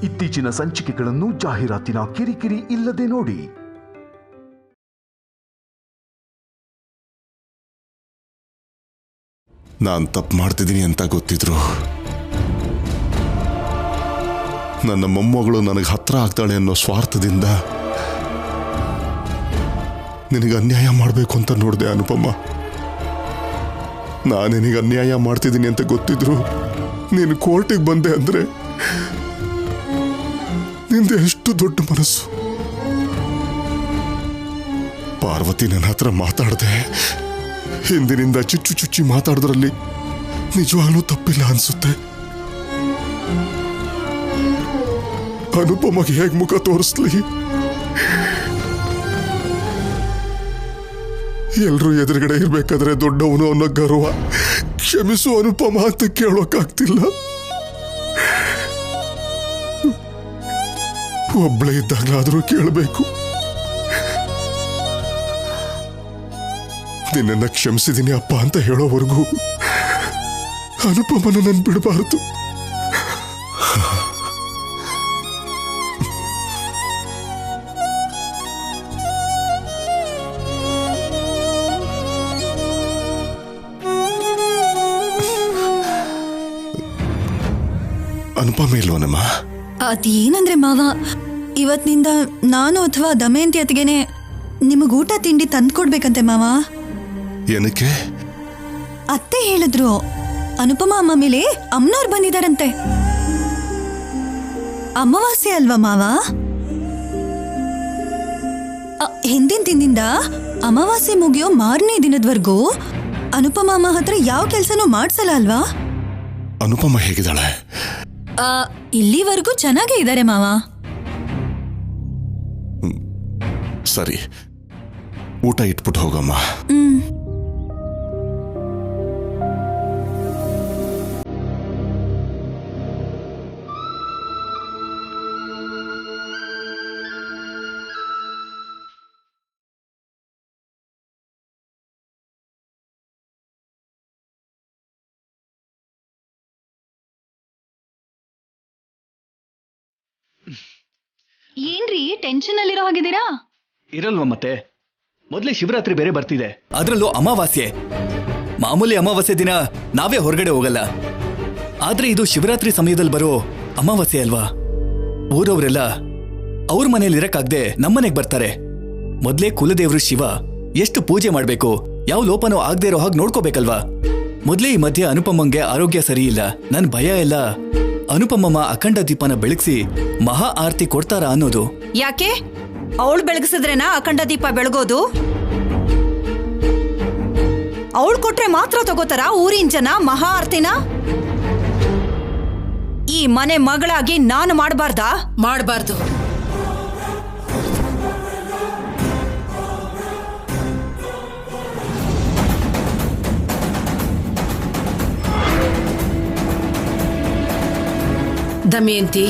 ಇತ್ತೀಚಿನ ಸಂಚಿಕೆಗಳನ್ನು ಜಾಹೀರಾತಿನ ಕಿರಿಕಿರಿ ಇಲ್ಲದೆ ನೋಡಿ. ನಾನು ತಪ್ಪು ಮಾಡ್ತಿದ್ದೀನಿ ಅಂತ ಗೊತ್ತಿದ್ರು ನನ್ನ ಮೊಮ್ಮಗಳು ನನಗೆ ಹತ್ರ ಆಗ್ತಾಳೆ ಅನ್ನೋ ಸ್ವಾರ್ಥದಿಂದ ನಿನಗೆ ಅನ್ಯಾಯ ಮಾಡಬೇಕು ಅಂತ ನೋಡಿದೆ ಅನುಪಮ್ಮ. ನಾನು ನಿನಗೆ ಅನ್ಯಾಯ ಮಾಡ್ತಿದ್ದೀನಿ ಅಂತ ಗೊತ್ತಿದ್ರು ನೀನು ಕೋರ್ಟಿಗೆ ಬಂದೆ ಅಂದ್ರೆ ನಿಂದೆ ಎಷ್ಟು ದೊಡ್ಡ ಮನಸ್ಸು. ಪಾರ್ವತಿ ನನ್ನ ಹತ್ರ ಮಾತಾಡದೆ ಹಿಂದಿನಿಂದ ಚುಚ್ಚು ಚುಚ್ಚಿ ಮಾತಾಡೋದ್ರಲ್ಲಿ ನಿಜವಾಗ್ಲೂ ತಪ್ಪಿಲ್ಲ ಅನ್ಸುತ್ತೆ. ಅನುಪಮಗೆ ಹೇಗೆ ಮುಖ ತೋರಿಸ್ಲಿ? ಎಲ್ರೂ ಎದುರುಗಡೆ ಇರ್ಬೇಕಾದ್ರೆ ದೊಡ್ಡವನು ಅನ್ನೋ ಗರ್ವ, ಕ್ಷಮಿಸು ಅನುಪಮ ಅಂತ ಕೇಳೋಕ್ಕಾಗ್ತಿಲ್ಲ. ಒಬ್ಬಳೇ ಇದ್ದಾಗಲಾದರೂ ಕೇಳಬೇಕು. ನಿನ್ನನ್ನು ಕ್ಷಮಿಸಿದ್ದೀನಿ ಅಪ್ಪ ಅಂತ ಹೇಳೋವರೆಗೂ ಅನುಪಮನ ನನ್ ಬಿಡಬಾರದು. ಅನುಪಮ ಇಲ್ವನಮ್ಮ? ಅದೇನಂದ್ರೆ ಮಾವ, ಇವತ್ತಿನಿಂದ ನಾನು ಅಥವಾ ದಮಯಂತಿ ಅತ್ತಿಗೆನೆ ನಿಮಗ್ ಊಟ ತಿಂಡಿ ತಂದ್ಕೊಡ್ಬೇಕಂತೆ ಮಾವ. ಏನಕ್ಕೆ? ಅತ್ತೆ ಹೇಳಿದ್ರು ಅನುಪಮ ಅಮ್ಮ ಮೇಲೆ ಅಮ್ಮನವ್ರು ಬಂದಿದಾರಂತೆ. ಅಮಾವಾಸ್ಯೆ ಅಲ್ವಾ ಮಾವ? ಹಿಂದಿನ ದಿನದಿಂದ ಅಮಾವಾಸ್ಯೆ ಮುಗಿಯೋ ಮಾರನೇ ದಿನದವರೆಗೂ ಅನುಪಮ ಅಮ್ಮ ಹತ್ರ ಯಾವ ಕೆಲ್ಸನೂ ಮಾಡ್ಸಲ್ಲ ಅಲ್ವಾ? ಅನುಪಮ ಹೇಗಿದ್ದಾಳೆ? ಇಲ್ಲಿವರೆಗೂ ಚೆನ್ನಾಗೇ ಇದ್ದಾರೆ ಮಾವ. ಸರಿ, ಊಟ ಇಟ್ಬಿಟ್ಟು ಹೋಗಮ್ಮ. ಏನ್ರಿ ಟೆನ್ಷನ್ ಅಲ್ಲಿರೋ ಹಾಗಿದ್ದೀರಾ? ಇರಲ್ವ ಮತ್ತೆ, ಮೊದಲೇ ಶಿವರಾತ್ರಿ ಬೇರೆ ಬರ್ತಿದೆ, ಅದರಲ್ಲೂ ಅಮಾವಾಸ್ಯೆ. ಮಾಮೂಲಿ ಅಮಾವಾಸ್ಯೆ ದಿನ ನಾವೇ ಹೊರಗಡೆ ಹೋಗಲ್ಲ, ಆದ್ರೆ ಇದು ಶಿವರಾತ್ರಿ ಸಮಯದಲ್ಲಿ ಬರೋ ಅಮಾವಾಸ್ಯೆ ಅಲ್ವಾ? ಊರವರೆಲ್ಲ ಅವ್ರ ಮನೇಲಿ ಇರಕ್ಕಾಗ್ದೆ ನಮ್ಮನೆಗೆ ಬರ್ತಾರೆ. ಮೊದ್ಲೇ ಕುಲದೇವ್ರು ಶಿವ, ಎಷ್ಟು ಪೂಜೆ ಮಾಡ್ಬೇಕು, ಯಾವ ಲೋಪನೋ ಆಗದೆ ಇರೋ ಹಾಗೆ ನೋಡ್ಕೋಬೇಕಲ್ವಾ? ಮೊದ್ಲೇ ಈ ಮಧ್ಯೆ ಅನುಪಮ್ಮಂಗೆ ಆರೋಗ್ಯ ಸರಿ ಇಲ್ಲ. ನನ್ ಭಯ ಎಲ್ಲ ಅನುಪಮಮ್ಮ ಅಖಂಡ ದೀಪನ ಬೆಳಗಿಸಿ ಮಹಾ ಆರತಿ ಕೊಡ್ತಾರ ಅನ್ನೋದು. ಯಾಕೆ ಅವಳು ಬೆಳಗಿಸಿದ್ರೇನಾ ಅಖಂಡ ದೀಪ ಬೆಳಗೋದು? ಅವಳು ಕೊಟ್ರೆ ಮಾತ್ರ ತಗೋತಾರ ಊರಿನ ಜನ ಮಹಾ ಆರತಿನ? ಈ ಮನೆ ಮಗಳಾಗಿ ನಾನು ಮಾಡಬಾರ್ದಾ? ಮಾಡಬಾರ್ದು. ದಮಯಂತಿ,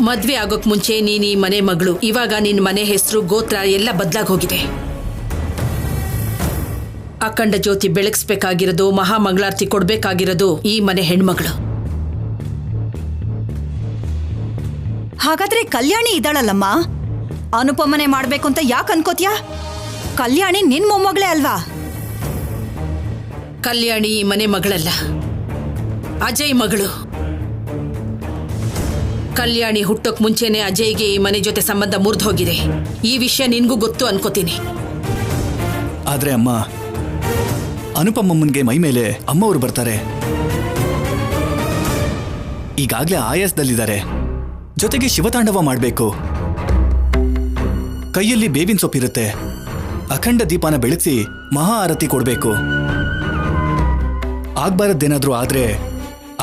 ಮದ್ವೆ ಆಗೋಕ್ ಮುಂಚೆ ನೀನ್ ಈ ಮನೆ ಮಗಳು. ಇವಾಗ ನಿನ್ ಮನೆ ಹೆಸರು, ಗೋತ್ರ ಎಲ್ಲ ಬದಲಾಗಿ ಹೋಗಿದೆ. ಅಖಂಡ ಜ್ಯೋತಿ ಬೆಳಗಿಸ್ಬೇಕಾಗಿರೋದು, ಮಹಾಮಂಗಳಾರತಿ ಕೊಡ್ಬೇಕಾಗಿರೋದು ಈ ಮನೆ ಹೆಣ್ಮಗಳು. ಹಾಗಾದ್ರೆ ಕಲ್ಯಾಣಿ ಇದ್ದಾಳಲ್ಲಮ್ಮ, ಅನುಪಮನೆ ಮಾಡ್ಬೇಕು ಅಂತ ಯಾಕೆ ಅನ್ಕೋತ್ಯಾ? ಕಲ್ಯಾಣಿ ನಿನ್ ಮೊಮ್ಮಗಳೇ ಅಲ್ವಾ? ಕಲ್ಯಾಣಿ ಈ ಮನೆ ಮಗಳಲ್ಲ, ಅಜಯ್ ಮಗಳು. ಕಲ್ಯಾಣಿ ಹುಟ್ಟೋಕ್ ಮುಂಚೆನೆ ಅಜಯ್ಗೆ ಈ ಮನೆ ಜೊತೆ ಸಂಬಂಧ ಮುರಿದು ಹೋಗಿದೆ. ಈ ವಿಷಯ ನಿನ್ಗೂ ಗೊತ್ತು ಅನ್ಕೋತೀನಿ. ಆದ್ರೆ ಅಮ್ಮ, ಅನುಪಮ್ಮಮ್ಮನ್ಗೆ ಮೈ ಮೇಲೆ ಅಮ್ಮವರು ಬರ್ತಾರೆ. ಈಗಾಗ್ಲೇ ಆಯಾಸದಲ್ಲಿದ್ದಾರೆ, ಜೊತೆಗೆ ಶಿವತಾಂಡವ ಮಾಡ್ಬೇಕು. ಕೈಯಲ್ಲಿ ಬೇವಿನ ಸೊಪ್ಪಿರುತ್ತೆ, ಅಖಂಡ ದೀಪನ ಬೆಳಗಿಸಿ ಮಹಾ ಆರತಿ ಕೊಡ್ಬೇಕು. ಆಗ್ಬಾರದ್ದೇನಾದ್ರೂ ಆದ್ರೆ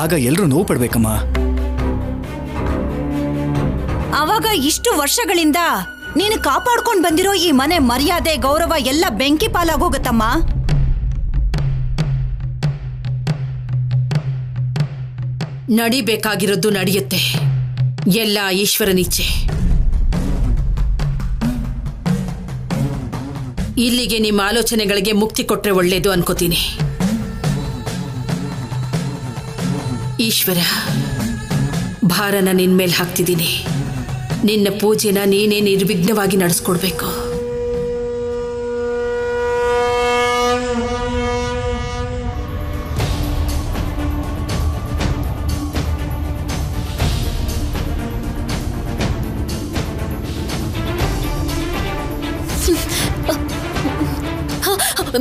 ಆಗ ಎಲ್ರೂ ನೋವು ಪಡ್ಬೇಕಮ್ಮ. ಅವಾಗ ಇಷ್ಟು ವರ್ಷಗಳಿಂದ ನೀನು ಕಾಪಾಡ್ಕೊಂಡ್ ಬಂದಿರೋ ಈ ಮನೆ ಮರ್ಯಾದೆ ಗೌರವ ಎಲ್ಲ ಬೆಂಕಿ ಪಾಲಾಗೋಗತ್ತಮ್ಮ. ನಡಿಬೇಕಾಗಿರೋದು ನಡೆಯುತ್ತೆ, ಎಲ್ಲ ಈಶ್ವರನಿಚ್ಛೆ. ಇಲ್ಲಿಗೆ ನಿಮ್ಮ ಆಲೋಚನೆಗಳಿಗೆ ಮುಕ್ತಿ ಕೊಟ್ರೆ ಒಳ್ಳೇದು ಅನ್ಕೋತೀನಿ. ಈಶ್ವರ ಭಾರನ ನಿನ್ ಮೇಲೆ ಹಾಕ್ತಿದ್ದೀನಿ. ನಿನ್ನ ಪೂಜೆನ ನೀನೇ ನಿರ್ವಿಘ್ನವಾಗಿ ನಡೆಸ್ಕೊಡ್ಬೇಕು.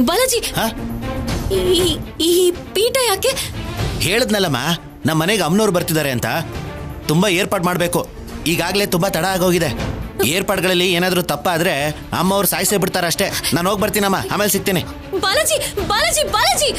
ಬಾಲಾಜಿ, ಈ ಪೀಠ ಯಾಕೆ? ಹೇಳದ್ನಲ್ಲಮ್ಮ, ನಮ್ಮ ಮನೆಗೆ ಅಮ್ಮನವ್ರು ಬರ್ತಿದ್ದಾರೆ ಅಂತ. ತುಂಬಾ ಏರ್ಪಾಡು ಮಾಡಬೇಕು. ಈಗಾಗಲೇ ತುಂಬಾ ತಡ ಆಗೋಗಿದೆ. ಏರ್ಪಾಡುಗಳಲ್ಲಿ ಏನಾದರೂ ತಪ್ಪಾದ್ರೆ ಅಮ್ಮವ್ರು ಸಾಯಿಸೇ ಬಿಡ್ತಾರೆ ಅಷ್ಟೇ. ನಾನು ಹೋಗಿ ಬರ್ತೀನಮ್ಮ, ಆಮೇಲೆ ಸಿಗ್ತೀನಿ. ಬಾಲಾಜಿ ಬಾಲಾಜಿ ಬಾಲಾಜಿ,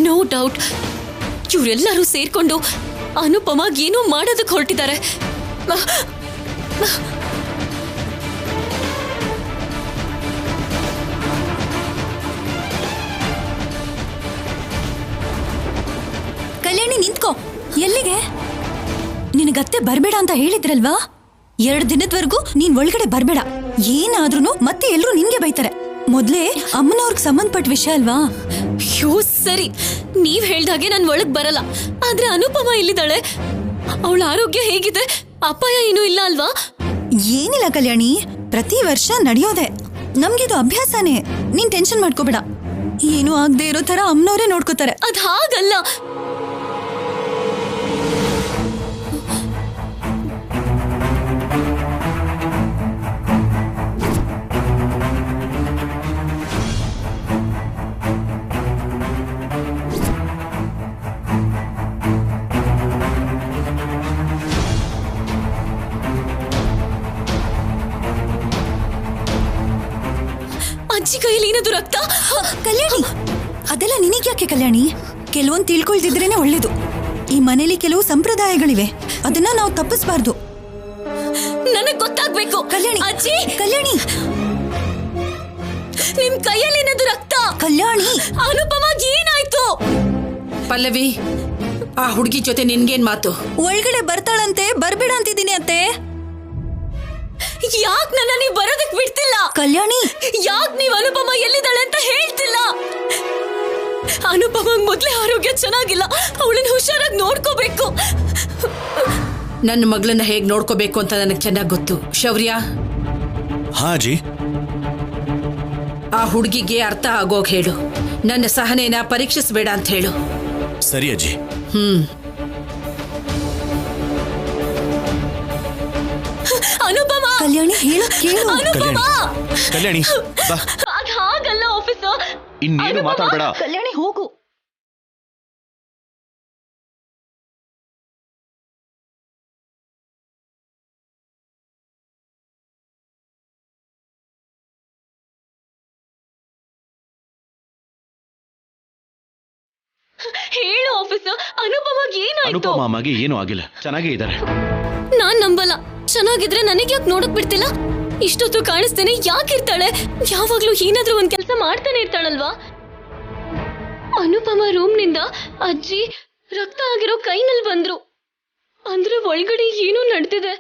ನೋ ಡೌಟ್ ಇವರೆಲ್ಲರೂ ಸೇರ್ಕೊಂಡು ಅನುಪಮಾಗ್ ಏನೋ ಮಾಡೋದಕ್ಕೆ ಹೊರಟಿದ್ದಾರೆ. ಕಲ್ಯಾಣಿ ನಿಂತ್ಕೋ. ಎಲ್ಲಿಗೆ? ನಿನಗತ್ತೆ ಬರ್ಬೇಡ ಅಂತ ಹೇಳಿದ್ರಲ್ವಾ? 2 ದಿನದವರೆಗೂ ನೀನ್ ಒಳಗಡೆ ಬರ್ಬೇಡ. ಏನಾದ್ರೂ ಮತ್ತೆ ಎಲ್ರೂ ನಿನ್ಗೆ ಬೈತಾರೆ. ಮೊದ್ಲೇ ಅಮ್ಮನವ್ರಿಗೆ ಸಂಬಂಧಪಟ್ಟ ವಿಷಯ ಅಲ್ವಾ? ಯೋ ಸರಿ, ನೀವ್ ಹೇಳ್ದಾಗೆ ನಾನು ಒಳಗ್ ಬರಲ್ಲ. ಆದ್ರೆ ಅನುಪಮ ಎಲ್ಲಿದ್ದಾಳೆ? ಅವಳ ಆರೋಗ್ಯ ಹೇಗಿದೆ? ಅಪಾಯ ಏನೂ ಇಲ್ಲ ಅಲ್ವಾ? ಏನಿಲ್ಲ ಕಲ್ಯಾಣಿ, ಪ್ರತಿ ವರ್ಷ ನಡೆಯೋದೆ. ನಮ್ಗಿದು ಅಭ್ಯಾಸನೇ. ನೀನ್ ಟೆನ್ಷನ್ ಮಾಡ್ಕೋಬೇಡ. ಏನು ಆಗದೆ ಇರೋ ತರ ಅಮ್ಮನವರೇ ನೋಡ್ಕೋತಾರೆ. ಅದ್ ಹಾಗಲ್ಲ. ಅಜ್ಜಿ ಕೈಯಲ್ಲಿ ಏನಾದ್ರು ರಕ್ತ? ಕಲ್ಯಾಣಿ, ಅದೆಲ್ಲ ನಿನಗ್ಯಾಕೆ ಕಲ್ಯಾಣಿ? ಕೆಲವೊಂದು ತಿಳ್ಕೊಳ್ದಿದ್ರೇನೆ ಒಳ್ಳೇದು. ಈ ಮನೇಲಿ ಕೆಲವು ಸಂಪ್ರದಾಯಗಳಿವೆ, ಅದನ್ನ ನಾವು ತಪ್ಪಿಸಬಾರ್ದು. ನನಗ್ ಗೊತ್ತಾಗ್ಬೇಕು. ಕಲ್ಯಾಣಿ, ಅಜ್ಜಿ, ಕಲ್ಯಾಣಿ, ನಿಮ್ ಕೈಯಲ್ಲಿ ಏನಾದ್ರು ರಕ್ತ? ಕಲ್ಯಾಣಿ, ಅನುಪಮಾಗ್ ಏನಾಯ್ತು? ಪಲ್ಲವಿ, ಆ ಹುಡುಗಿ ಜೊತೆ ನಿನ್ಗೇನ್ ಮಾತು? ಒಳಗಡೆ ಬರ್ತಾಳಂತೆ, ಬರ್ಬೇಡ ಅಂತಿದ್ದೀನಿ ಅತ್ತೆ. ಯಾಕ್ ನನ್ನ ನೀವ್ ಬರೋದಕ್ ಬಿಡ್ತಿಲ್ಲ? ಕಲ್ಯಾಣಿ, ಯಾಕ್ ನೀವ್ ಅನುಪಮ ಎಲ್ಲಿದ್ದಾಳೆ ಅಂತ ಹೇಳ್ತಿಲ್ಲ? ಅನುಪಮಂಗ್ ಮೊದ್ಲೇ ಆರೋಗ್ಯ ಚೆನ್ನಾಗಿಲ್ಲ. ಅವಳನ್ನ ಹುಷಾರಾಗಿ ನೋಡ್ಕೋಬೇಕು. ನನ್ನ ಮಗಳನ್ನ ಹೇಗ್ ನೋಡ್ಕೋಬೇಕು ಅಂತ ನನಗೆ ಚೆನ್ನಾಗಿ ಗೊತ್ತು. ಶೌರ್ಯ, ಹಾ ಅಜ್ಜಿ. ಆ ಹುಡುಗಿಗೆ ಅರ್ಥ ಆಗೋಗ್ ಹೇಳು. ನನ್ನ ಸಹನೆನ ಪರೀಕ್ಷಿಸಬೇಡ ಅಂತ ಹೇಳು. ಸರಿ ಅಜ್ಜಿ. ಅನುಪಮ, ಕಲ್ಯಾಣಿ ಹೇಳು, ಕೇಳು. ಅನುಪಮ, ಕಲ್ಯಾಣಿ ಬಾ. ಅದ್ ಹಾಗಲ್ಲ ಆಫೀಸರ್. ಇನ್ನೇನು ಮಾತಾಡ್ಬೇಡ. ಕಲ್ಯಾಣಿ ಹೋಗು. ಹೇಳು ಆಫೀಸರ್, ಅನುಪಮಾಗ್ ಏನಾಯ್ತು? ಅನುಪಮಾಗೆ ಏನೂ ಆಗಿಲ್ಲ, ಚೆನ್ನಾಗೇ ಇದ್ದಾರೆ. ನಾನ್ ನಂಬಲ್ಲ. ಚೆನ್ನಾಗಿದ್ರೆ ನನಗೆ ಯಾಕೆ ನೋಡಕ್ ಬಿಡ್ತಿಲ್ಲ? ಇಷ್ಟೊತ್ತು ಕಾಣಿಸ್ತೇನೆ ಯಾಕಿರ್ತಾಳೆ? ಯಾವಾಗ್ಲೂ ಏನಾದ್ರೂ ಒಂದ್ ಕೆಲಸ ಮಾಡ್ತಾನೆ ಇರ್ತಾಳಲ್ವಾ? ಅನುಪಮ ರೂಮ್ನಿಂದ ಅಜ್ಜಿ ರಕ್ತ ಆಗಿರೋ ಕೈನಲ್ಲಿ ಬಂದ್ರು. ಅಂದ್ರೆ ಒಳಗಡೆ ಏನೋ ನಡೆದಿದೆ.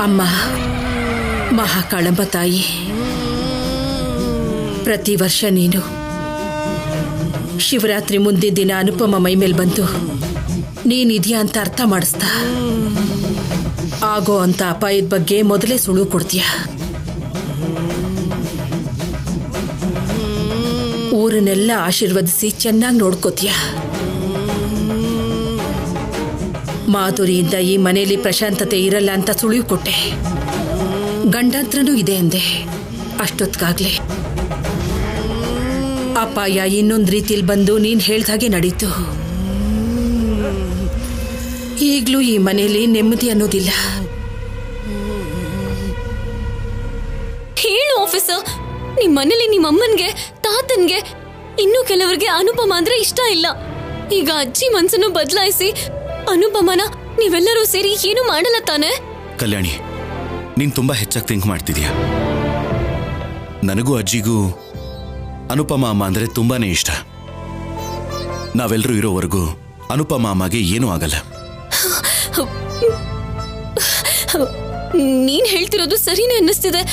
ಅಮ್ಮ ಮಹಾಕಾಳಂಬ ತಾಯಿ, ಪ್ರತಿ ವರ್ಷ ನೀನು ಶಿವರಾತ್ರಿ ಮುಂದಿನ ದಿನ ಅನುಪಮ ಮೈ ಮೇಲೆ ಬಂದು ನೀನಿದೆಯಾ ಅಂತ ಅರ್ಥ ಮಾಡಿಸ್ತಾ ಆಗೋ ಅಂತ ಅಪಾಯದ ಬಗ್ಗೆ ಮೊದಲೇ ಸುಳುವು ಕೊಡ್ತೀಯ. ಊರನ್ನೆಲ್ಲ ಆಶೀರ್ವದಿಸಿ ಚೆನ್ನಾಗಿ ನೋಡ್ಕೋತೀಯ. ಮಾಧುರಿಯಿಂದ ಈ ಮನೆಯಲ್ಲಿ ಪ್ರಶಾಂತತೆ ಇರಲ್ಲ ಅಂತ ಸುಳಿವು ಕೊಟ್ಟೆ. ಗಂಡಾಂತ್ರನೂ ಇದೆ ಅಂದೆ. ಅಷ್ಟೊತ್ತಿಗಾಗ್ಲೇ ಅಪಾಯ ಇನ್ನೊಂದು ರೀತಿಲಿ ಬಂದು ನೀನು ಹೇಳ್ದಾಗೆ ನಡೀತು. ಈಗಲೂ ಈ ಮನೆಯಲ್ಲಿ ನೆಮ್ಮದಿ ಅನ್ನೋದಿಲ್ಲ. ಹೇಳು ಆಫೀಸರ್, ನಿಮ್ ಮನೇಲಿ ನಿಮ್ಮ ಅಮ್ಮನ್ಗೆ, ತಾತನ್ಗೆ, ಇನ್ನೂ ಕೆಲವರಿಗೆ ಅನುಪಮ ಅಂದ್ರೆ ಇಷ್ಟ ಇಲ್ಲ. ಈಗ ಅಜ್ಜಿ ಮನ್ಸನ್ನು ಬದಲಾಯಿಸಿ ಅನುಪಮನ ನೀವೆಲ್ಲರೂ ಸೇರಿ ಏನು ಮಾಡಲ್ಲ ತಾನೆ? ಕಲ್ಯಾಣಿ, ನೀನ್ ತುಂಬಾ ಹೆಚ್ಚಾಗಿ ಥಿಂಕ್ ಮಾಡ್ತಿದ್ಯಾ. ನನಗೂ ಅಜ್ಜಿಗೂ ಅನುಪಮ ಅಮ್ಮ ಅಂದ್ರೆ ತುಂಬಾನೇ ಇಷ್ಟ. ನಾವೆಲ್ಲರೂ ಇರೋವರೆಗೂ ಅನುಪಮ ಅಮ್ಮಗೆ ಏನೂ ಆಗಲ್ಲ. ನೀನ್ ಹೇಳ್ತಿರೋದು ಸರಿನೇ ಅನ್ನಿಸ್ತಿದೆ,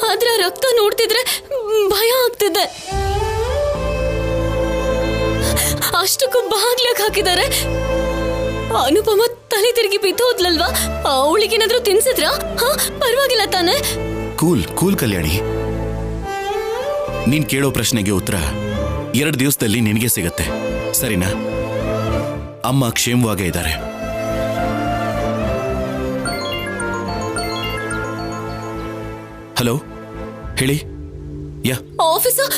ಆದ್ರೆ ಆ ರಕ್ತ ನೋಡ್ತಿದ್ರೆ ಭಯ ಆಗ್ತಿದೆ. ಅಷ್ಟಕ್ಕೂ ಬಾಗ್ಲಾಕ್ ಹಾಕಿದ್ದಾರೆ. ಅನುಪಮ ತಲೆ ತಿರುಗಿ ಬಿದ್ದೋದ್ಲಲ್ವಾ? ಅವಳಿಗೇನಾದ್ರೂ ತಿನ್ಸಿದ್ರಾ? ಪರವಾಗಿಲ್ಲ ತಾನೆ? ಕೂಲ್ ಕಲ್ಯಾಣಿ, ನೀನ್ ಕೇಳೋ ಪ್ರಶ್ನೆಗೆ ಉತ್ತರ 2 ದಿವಸದಲ್ಲಿ ನಿನಗೆ ಸಿಗತ್ತೆ, ಸರಿನಾ? ಅಮ್ಮ ಕ್ಷೇಮವಾಗೇ ಇದ್ದಾರೆ. ಹಲೋ, ಹೇಳಿ. ಯಾ ಆಫೀಸರ್,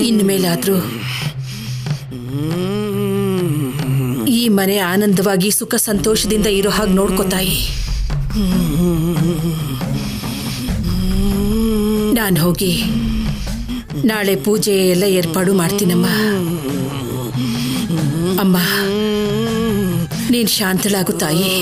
ಇನ್ಮೇಲಾದ್ರೂ ಈ ಮನೆ ಆನಂದವಾಗಿ ಸುಖ ಸಂತೋಷದಿಂದ ಇರೋ ಹಾಗೆ ನೋಡ್ಕೋತಾಯಿ. ನಾನು ಹೋಗಿ ನಾಳೆ ಪೂಜೆ ಎಲ್ಲ ಏರ್ಪಾಡು ಮಾಡ್ತೀನಮ್ಮ. ಅಮ್ಮ, ನೀನ್ ಶಾಂತಳಾಗು ತಾಯಿ.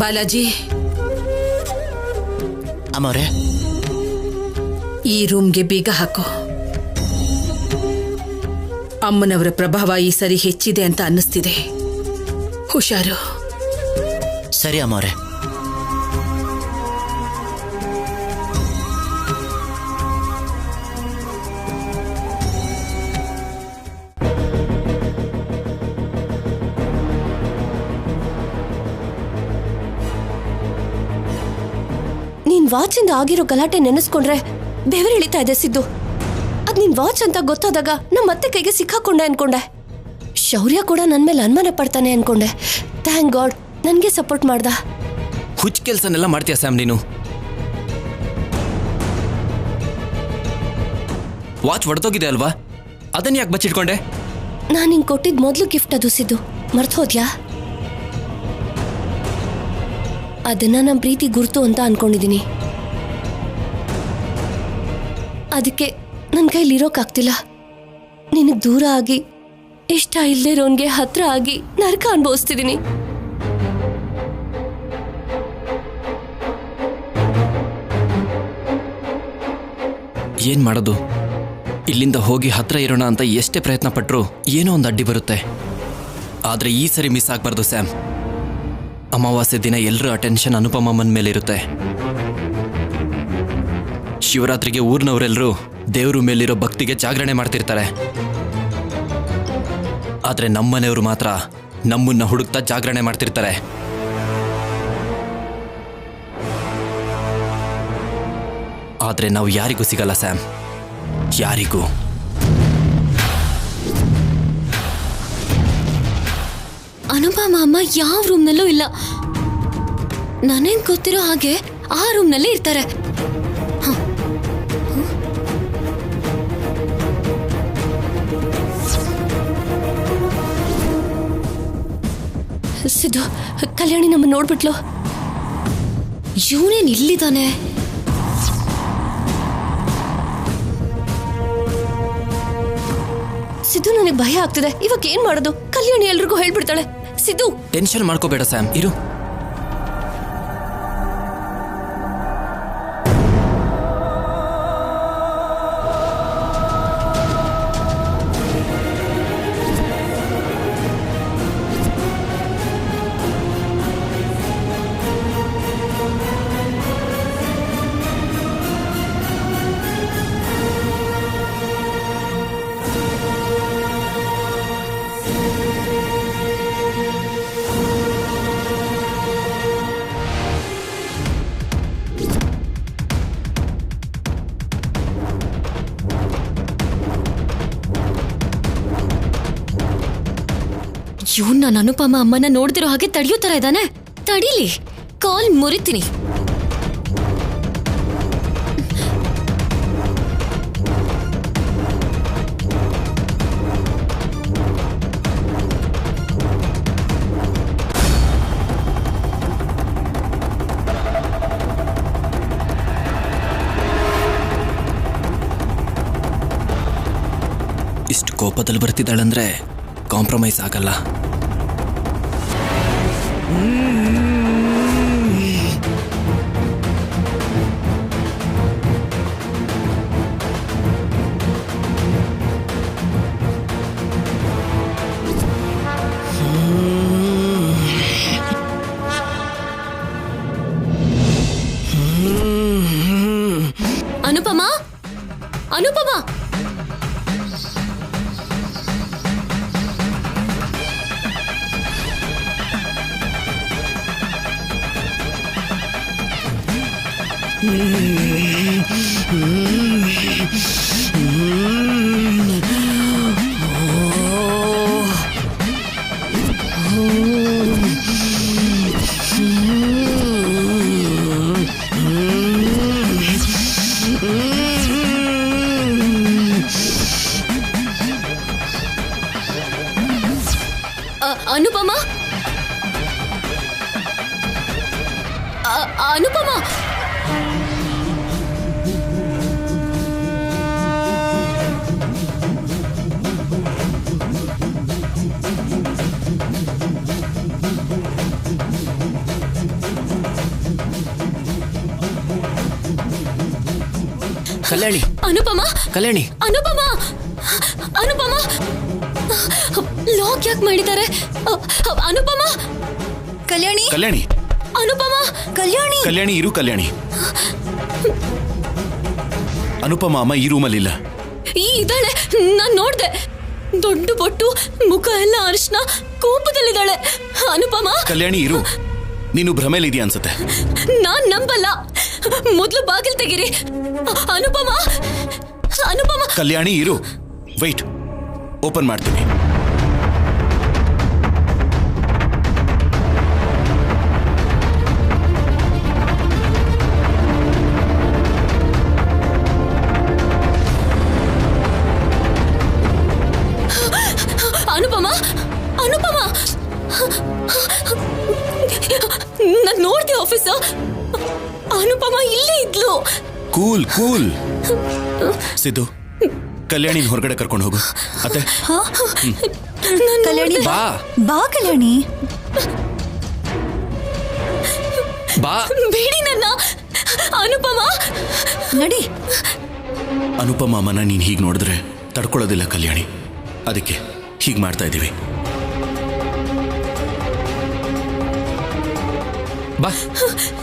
ಬಾಲಾಜಿ, ಅಮ್ಮವ್ರೆ, ಈ ರೂಮ್ಗೆ ಬೀಗ ಹಾಕೋ. ಅಮ್ಮನವರ ಪ್ರಭಾವ ಈ ಸರಿ ಹೆಚ್ಚಿದೆ ಅಂತ ಅನ್ನಿಸ್ತಿದೆ. ಹುಷಾರು. ಸರಿ ಅಮ್ಮವ್ರೆ. ನಿನ್ ವಾಚಿಂದ ಆಗಿರೋ ಗಲಾಟೆ ನೆನೆಸ್ಕೊಂಡ್ರೆ ಬೆವರಿಳಿತಾ ಇದೆ ಸಿದ್ದು. ಅದ್ ನಿನ್ ವಾಚ್ ಅಂತ ಗೊತ್ತಾದಾಗ ನಮ್ಮ ಅತ್ತೆ ಕೈಗೆ ಸಿಕ್ಕಾಕೊಂಡೆ ಅನ್ಕೊಂಡೆ. ಶೌರ್ಯ ಕೂಡ ನನ್ ಮೇಲೆ ಅನುಮಾನ ಪಡ್ತಾನೆ ಅನ್ಕೊಂಡೆ. ಥ್ಯಾಂಕ್ ಗಾಡ್ ನನ್ಗೆ ಸಪೋರ್ಟ್ ಮಾಡ್ದ. ಹುಚ್ಚ ಕೆಲ್ಸನೆಲ್ಲ ಮಾಡ್ತೀಯ ಸ್ಯಾಮ್ ನೀನು. ವಾಚ್ ಒಡೆದೋಗಿದೆ ಅಲ್ವಾ, ಅದನ್ನ ಯಾಕೆ ಬಚ್ಚಿಟ್ಕೊಂಡೆ? ನಾನ್ ನಿಂಗೆ ಕೊಟ್ಟಿದ್ ಮೊದ್ಲು ಗಿಫ್ಟ್ ಅದು ಸಿದ್ದು, ಮರ್ತೋದ್ಯಾ? ಅದನ್ನ ನಮ್ ಪ್ರೀತಿ ಗುರ್ತು ಅಂತ ಅನ್ಕೊಂಡಿದೀನಿ. ಅದಕ್ಕೆ ನನ್ನ ಕೈಲಿರೋಕ್ಕಾಗ್ತಿಲ್ಲ. ನಿನಗೆ ದೂರ ಆಗಿ ಇಷ್ಟ ಇಲ್ದಿರೋನ್ಗೆ ಹತ್ರ ಆಗಿ ನರಕ ಅನುಭವಿಸ್ತಿದ್ದೀನಿ. ಏನ್ ಮಾಡೋದು? ಇಲ್ಲಿಂದ ಹೋಗಿ ಹತ್ರ ಇರೋಣ ಅಂತ ಎಷ್ಟೇ ಪ್ರಯತ್ನ ಪಟ್ರು ಏನೋ ಒಂದು ಅಡ್ಡಿ ಬರುತ್ತೆ. ಆದ್ರೆ ಈ ಸರಿ ಮಿಸ್ ಆಗ್ಬಾರ್ದು ಸ್ಯಾಮ್. ಅಮಾವಾಸ್ಯೆ ದಿನ ಎಲ್ಲರ ಅಟೆನ್ಷನ್ ಅನುಪಮಮ್ಮನ ಮೇಲೆ ಇರುತ್ತೆ. ಶಿವರಾತ್ರಿಗೆ ಊರಿನವರೆಲ್ಲರೂ ದೇವ್ರ ಮೇಲಿರೋ ಭಕ್ತಿಗೆ ಜಾಗರಣೆ ಮಾಡ್ತಿರ್ತಾರೆ. ಆದ್ರೆ ನಮ್ಮನೆಯವರು ಮಾತ್ರ ನಮ್ಮನ್ನ ಹುಡುಕ್ತಾ ಜಾಗರಣೆ ಮಾಡ್ತಿರ್ತಾರೆ. ಆದ್ರೆ ನಾವು ಯಾರಿಗೂ ಸಿಗಲ್ಲ ಸ್ಯಾಮ್, ಯಾರಿಗೂ. ಅನುಪಮ ಅಮ್ಮ ಯಾವ ರೂಮ್ನಲ್ಲೂ ಇಲ್ಲ. ನನಗೆ ಗೊತ್ತಿರೋ ಹಾಗೆ ಆ ರೂಮ್ನಲ್ಲೇ ಇರ್ತಾರೆ. ಸಿದ್ದು, ಕಲ್ಯಾಣಿ ನಮ್ಮ ನೋಡ್ಬಿಟ್ಲು. ಇವನೇನ್ ಇಲ್ಲಿದ್ದಾನೆ? ಸಿದ್ದು, ನನಗೆ ಭಯ ಆಗ್ತಿದೆ. ಇವಾಗ ಏನ್ ಮಾಡೋದು? ಕಲ್ಯಾಣಿ ಎಲ್ರಿಗೂ ಹೇಳ್ಬಿಡ್ತಾಳೆ. ಸಿದ್ದು, ಟೆನ್ಷನ್ ಮಾಡ್ಕೋಬೇಡ ಸ್ಯಾಮ್, ಇರು. ಇವನ್ ನಾನು ಅನುಪಮ ಅಮ್ಮನ ನೋಡ್ದಿರೋ ಹಾಗೆ ತಡೆಯೋ ತರ ಇದ್ದಾನೆ. ತಡೀಲಿ, ಕಾಲ್ ಮುರಿತೀನಿ. ಇಷ್ಟು ಕೋಪದಲ್ಲಿ ಬರ್ತಿದ್ದಾಳಂದ್ರೆ ಕಾಂಪ್ರಮೈಸ್ ಆಗಲ್ಲ. ಅನುಪಮ, ಅನುಪಮ, ಅನುಪಮ, ಅನುಪಮ, ಕಲ್ಯಾಣಿ, ಅನುಪಮ, ಕಲ್ಯಾಣಿ, ಅನುಪಮ, ಅನುಪಮ, ಲಾಕ್ ಯಾಕೆ ಮಾಡಿದ್ದಾರೆ? ಅನುಪಮ, ಕಲ್ಯಾಣಿ, ಕಲ್ಯಾಣಿ, ಅನುಪಮ, ಕಲ್ಯಾಣಿ, ಕಲ್ಯಾಣಿ ಇರು. ಕಲ್ಯಾಣಿ, ಅನುಪಮ ಅಮ್ಮ ಈ ರೂಮಲ್ಲಿಲ್ಲ. ಇದ್ದಾಳೆ, ನಾನ್ ನೋಡ್ದೆ. ದೊಡ್ಡ ಬೊಟ್ಟು, ಮುಖ ಎಲ್ಲ ಅರ್ಶನ, ಕೋಪದಲ್ಲಿದ್ದಾಳೆ. ಅನುಪಮ, ಕಲ್ಯಾಣಿ ಇರು. ನೀನು ಭ್ರಮೇಲಿದ್ಯಾ ಅನ್ಸುತ್ತೆ. ನಾನ್ ನಂಬಲ್ಲ. ಮೊದ್ಲು ಬಾಗಿಲು ತೆಗೀರಿ. ಅನುಪಮ, ಅನುಪಮ. ಕಲ್ಯಾಣಿ ಇರು. ವೈಟ್, ಓಪನ್ ಮಾಡ್ತೀನಿ. ಅನುಪಮ, ಅನುಪಮ, ನಾನ್ ನೋಡ್ದೆ ಆಫೀಸರ್. ಅನುಪಮ ಇಲ್ಲೇ ಇದ್ಲು. Cool cool. ಸಿದ್ದು, ಕಲ್ಯಾಣಿನ ಹೊರಗಡೆ ಕರ್ಕೊಂಡು ಹೋಗು. ಅತ್ತೆ, ಕಲ್ಯಾಣಿ, ಬಾ ಬಾ ಕಲ್ಯಾಣಿ. ಬಾ. ಬೇಡಿ ನನ್ನ. ಅನುಪಮ, ನಡಿ. ಅನುಪಮ ಅಮ್ಮನ ನೀನು ಹೀಗೆ ನೋಡಿದ್ರೆ ತಡ್ಕೊಳ್ಳೋದಿಲ್ಲ ಕಲ್ಯಾಣಿ. ಅದಕ್ಕೆ ಹೀಗೆ ಮಾಡ್ತಾ ಇದ್ದೀವಿ. ಬಾ.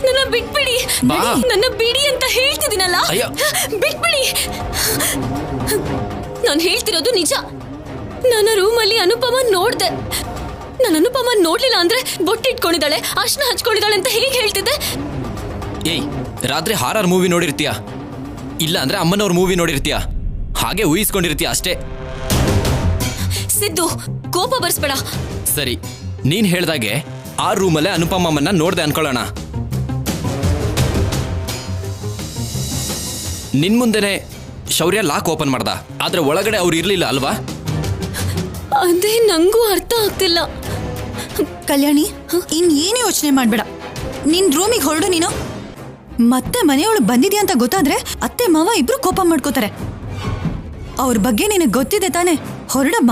ನನ್ನ ಬಿಟ್ಬಿಡಿ. ಬಾ. ನನ್ನ ಬಿಡಿ ಅಂತ ಹೇಳ್ತಿದ್ದೀನಲ್ಲ. ಅಯ್ಯೋ. ಬಿಟ್ಬಿಡಿ. ನಾನು ಹೇಳ್ತಿರೋದು ನಿಜ. ನನ್ನ ರೂಮಲ್ಲಿ ಅನುಪಮ ನೋಡ್ದೆ. ನಾನು ಅನುಪಮ ನೋಡ್ಲಿಲ್ಲ ಅಂದ್ರೆ ಬೊಟ್ಟಿಟ್ಕೊಂಡಿದ್ದಾಳೆ, ಅರ್ಶನ ಹಚ್ಕೊಂಡಿದ್ದಾಳೆ ಅಂತ ಹೇಗೆ ಹೇಳ್ತಿದ್ದೆ? ಏಯ್, ರಾತ್ರಿ ಹಾರರ್ ಮೂವಿ ನೋಡಿರ್ತೀಯ, ಇಲ್ಲ ಅಂದ್ರೆ ಅಮ್ಮನವ್ರ ಮೂವಿ ನೋಡಿರ್ತೀಯ, ಹಾಗೆ ಊಹಿಸ್ಕೊಂಡಿರ್ತೀಯ ಅಷ್ಟೇ. ಸಿದ್ದು, ಕೋಪ ಬರ್ಸ್ಬೇಡ. ಸರಿ, ನೀನ್ ಹೇಳ್ದಾಗೆ ಆ ರೂಮಲ್ಲೇ ಅನುಪಮಮ್ಮನ್ನ ನೋಡ್ದೆ ಅನ್ಕೊಳ್ಳೋಣ. ನಿನ್ ಮುಂದೆನೆ ಶೌರ್ಯ ಲಾಕ್ ಓಪನ್ ಮಾಡ್ದ, ಆದ್ರೆ ಒಳಗಡೆ ಅವ್ರು ಇರ್ಲಿಲ್ಲ ಅಲ್ವಾ? ಅದೇ ನಂಗೂ ಅರ್ಥ ಆಗ್ತಿಲ್ಲ. ಕಲ್ಯಾಣಿ ಇನ್ ಏನು ಯೋಚನೆ ಮಾಡ್ಬೇಡ, ನಿನ್ ರೂಮಿಗೆ ಹೊರಡು ನೀನು. ಮತ್ತೆ ಮನೆಯೊಳಗೆ ಬಂದಿದ್ಯಾ ಅಂತ ಗೊತ್ತಾದ್ರೆ ಅತ್ತೆ ಮಾವ ಇಬ್ರು ಕೋಪ ಮಾಡ್ಕೋತಾರೆ. ಅವ್ರ ಬಗ್ಗೆ ನಿನಗೆ ಗೊತ್ತಿದೆ ತಾನೆ, ಹೊರಡಮ್ಮ.